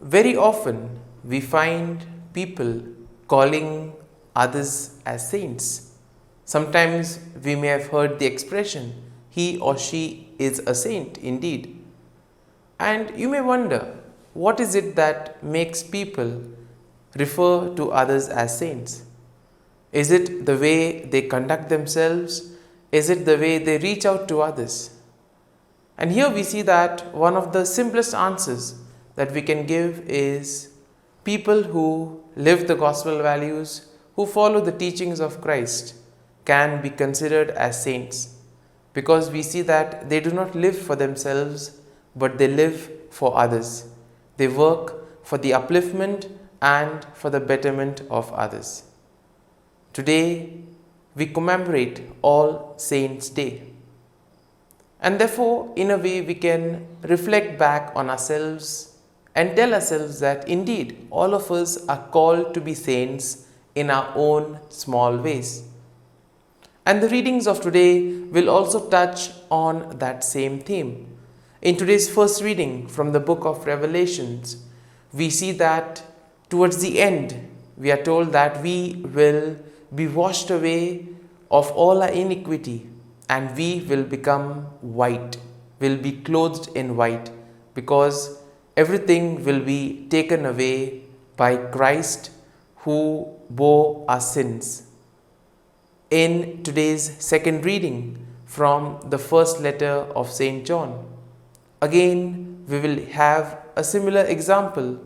Very often we find people calling others as saints. Sometimes we may have heard the expression, he or she is a saint indeed. And you may wonder, what is it that makes people refer to others as saints? Is it the way they conduct themselves? Is it the way they reach out to others? And here we see that one of the simplest answers that we can give is people who live the gospel values, who follow the teachings of Christ, can be considered as saints, because we see that they do not live for themselves, but they live for others. They work for the upliftment and for the betterment of others. Today, we commemorate All Saints' Day. And therefore, in a way, we can reflect back on ourselves and tell ourselves that indeed all of us are called to be saints in our own small ways. And the readings of today will also touch on that same theme. In today's first reading from the book of Revelations, we see that towards the end, we are told that we will be washed away of all our iniquity, and we will become white, will be clothed in white, because everything will be taken away by Christ who bore our sins. In today's second reading from the first letter of St. John, again we will have a similar example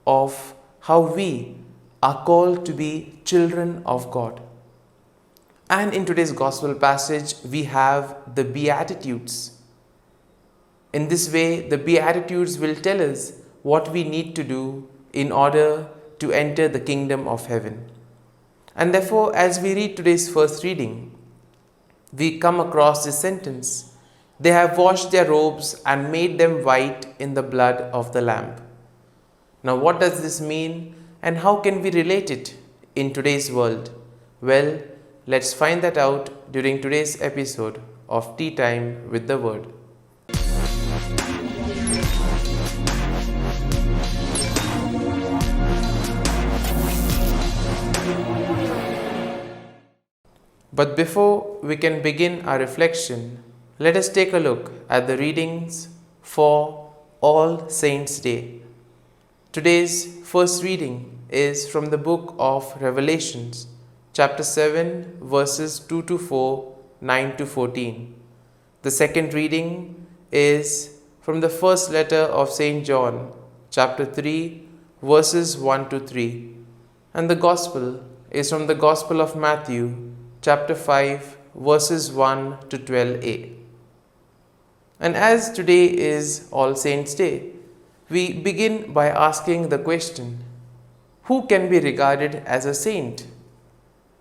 of how we are called to be children of God. And in today's gospel passage, we have the Beatitudes. In this way, the Beatitudes will tell us what we need to do in order to enter the kingdom of heaven. And therefore, as we read today's first reading, we come across this sentence, "They have washed their robes and made them white in the blood of the Lamb." Now, what does this mean, and how can we relate it in today's world? Well, let's find that out during today's episode of Tea Time with the Word. But before we can begin our reflection, let us take a look at the readings for All Saints' Day. Today's first reading is from the book of Revelations, chapter 7, verses 2 to 4, 9 to 14. The second reading is from the first letter of St. John, chapter 3, verses 1 to 3. And the Gospel is from the Gospel of Matthew, chapter 5, verses 1 to 12a. And as today is All Saints' Day, we begin by asking the question, who can be regarded as a saint?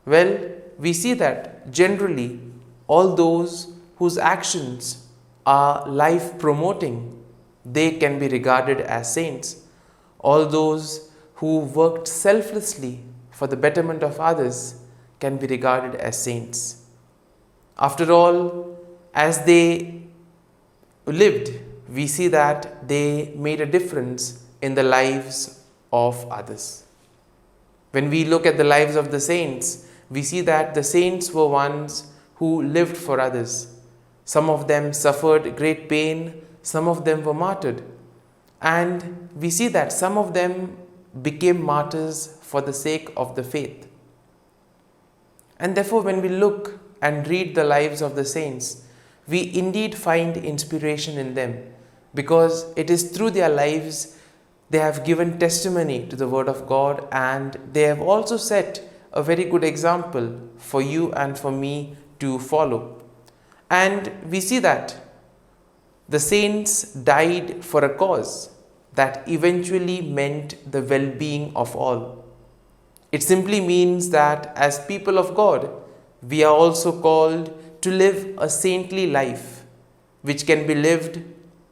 Well, we see that generally all those whose actions are life promoting, they can be regarded as saints. All those who worked selflessly for the betterment of others can be regarded as saints. After all, as they lived, we see that they made a difference in the lives of others. When we look at the lives of the saints, we see that the saints were ones who lived for others. Some of them suffered great pain, some of them were martyred. And we see that some of them became martyrs for the sake of the faith. And therefore, when we look and read the lives of the saints, we indeed find inspiration in them, because it is through their lives they have given testimony to the Word of God, and they have also set a very good example for you and for me to follow. And we see that the saints died for a cause that eventually meant the well-being of all. It simply means that as people of God, we are also called to live a saintly life, which can be lived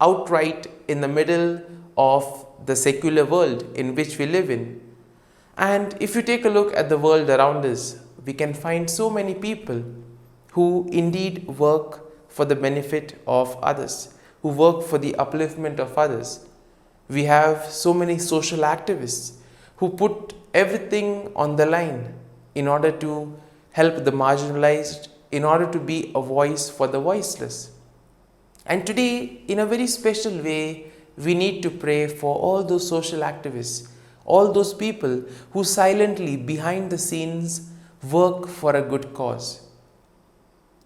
outright in the middle of the secular world in which we live in. And if you take a look at the world around us, we can find so many people who indeed work for the benefit of others, who work for the upliftment of others. We have so many social activists who put everything on the line in order to help the marginalized, in order to be a voice for the voiceless. And today, in a very special way, we need to pray for all those social activists, all those people who silently, behind the scenes, work for a good cause.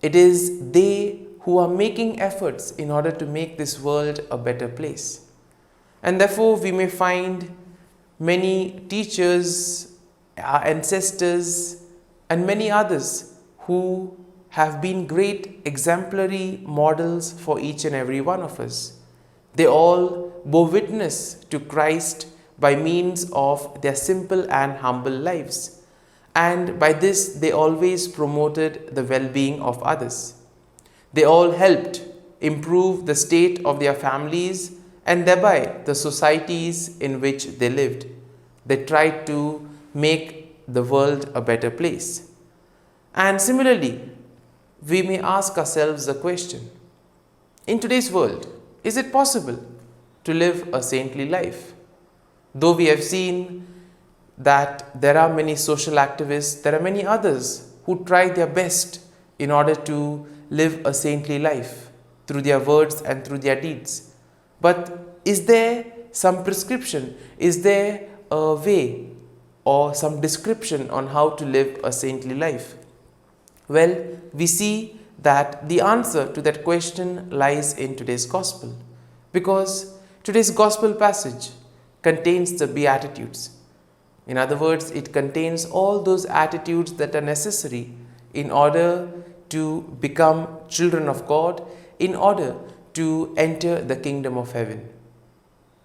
It is they who are making efforts in order to make this world a better place. And therefore, we may find many teachers, our ancestors, and many others who have been great exemplary models for each and every one of us. They all bore witness to Christ by means of their simple and humble lives. And by this, they always promoted the well-being of others. They all helped improve the state of their families and thereby the societies in which they lived. They tried to make the world a better place. And similarly, we may ask ourselves the question, in today's world, is it possible to live a saintly life? Though we have seen that there are many social activists, there are many others who try their best in order to live a saintly life through their words and through their deeds. But is there some prescription? Is there a way or some description on how to live a saintly life? Well, we see that the answer to that question lies in today's gospel, because today's gospel passage contains the Beatitudes. In other words, it contains all those attitudes that are necessary in order to become children of God, in order to enter the kingdom of heaven.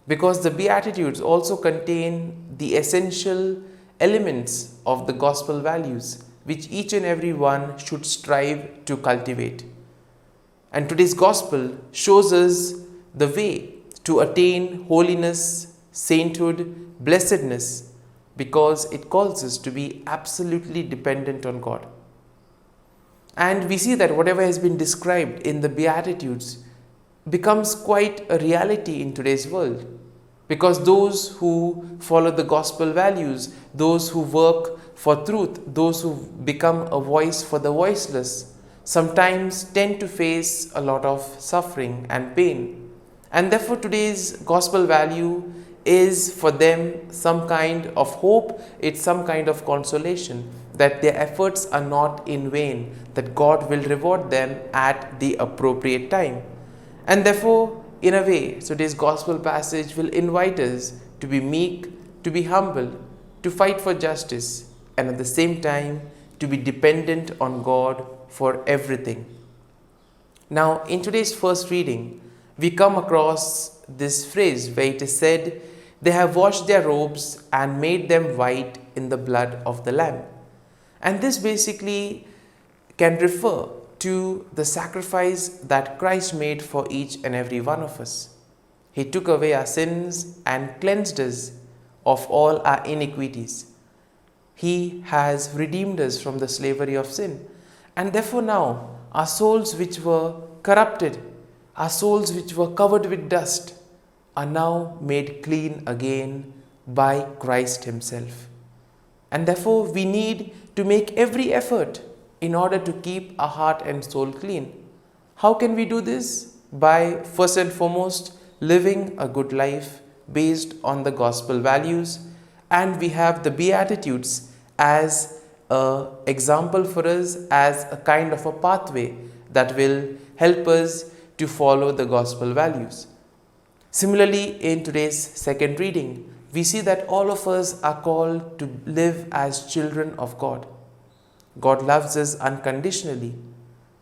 Because the Beatitudes also contain the essential elements of the gospel values, which each and every one should strive to cultivate. And today's gospel shows us the way to attain holiness, sainthood, blessedness, because it calls us to be absolutely dependent on God. And we see that whatever has been described in the Beatitudes becomes quite a reality in today's world, because those who follow the gospel values, those who work for truth, those who become a voice for the voiceless, sometimes tend to face a lot of suffering and pain. And therefore today's gospel value is for them some kind of hope, it's some kind of consolation that their efforts are not in vain, that God will reward them at the appropriate time. And therefore, in a way, today's gospel passage will invite us to be meek, to be humble, to fight for justice, and at the same time to be dependent on God for everything. Now, in today's first reading, we come across this phrase where it is said, "They have washed their robes and made them white in the blood of the Lamb." And this basically can refer to the sacrifice that Christ made for each and every one of us. He took away our sins and cleansed us of all our iniquities. He has redeemed us from the slavery of sin. And therefore now, our souls which were corrupted, our souls which were covered with dust, are now made clean again by Christ Himself. And therefore we need to make every effort in order to keep our heart and soul clean. How can we do this? By first and foremost living a good life based on the gospel values, and we have the Beatitudes as an example for us, as a kind of a pathway that will help us to follow the gospel values. Similarly, in today's second reading, we see that all of us are called to live as children of God. God loves us unconditionally.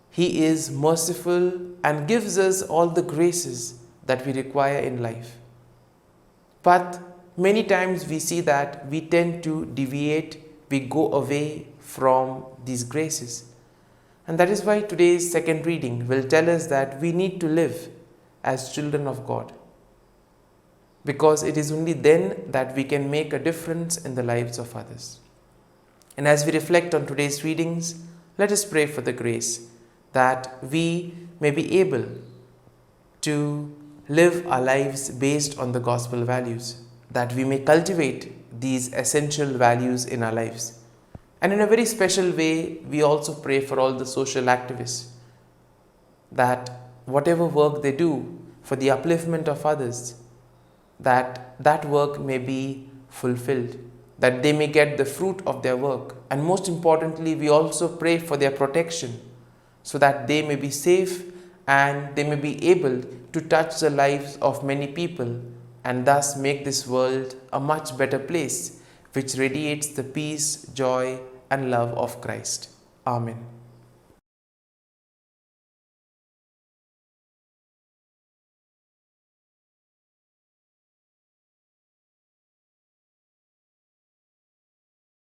He is merciful and gives us all the graces that we require in life. But many times we see that we tend to deviate, we go away from these graces. And that is why today's second reading will tell us that we need to live as children of God, because it is only then that we can make a difference in the lives of others. And as we reflect on today's readings, let us pray for the grace that we may be able to live our lives based on the gospel values, that we may cultivate these essential values in our lives. And in a very special way, we also pray for all the social activists, that whatever work they do for the upliftment of others, that work may be fulfilled, that they may get the fruit of their work. And most importantly, we also pray for their protection, so that they may be safe and they may be able to touch the lives of many people and thus make this world a much better place, which radiates the peace, joy, and love of Christ. Amen.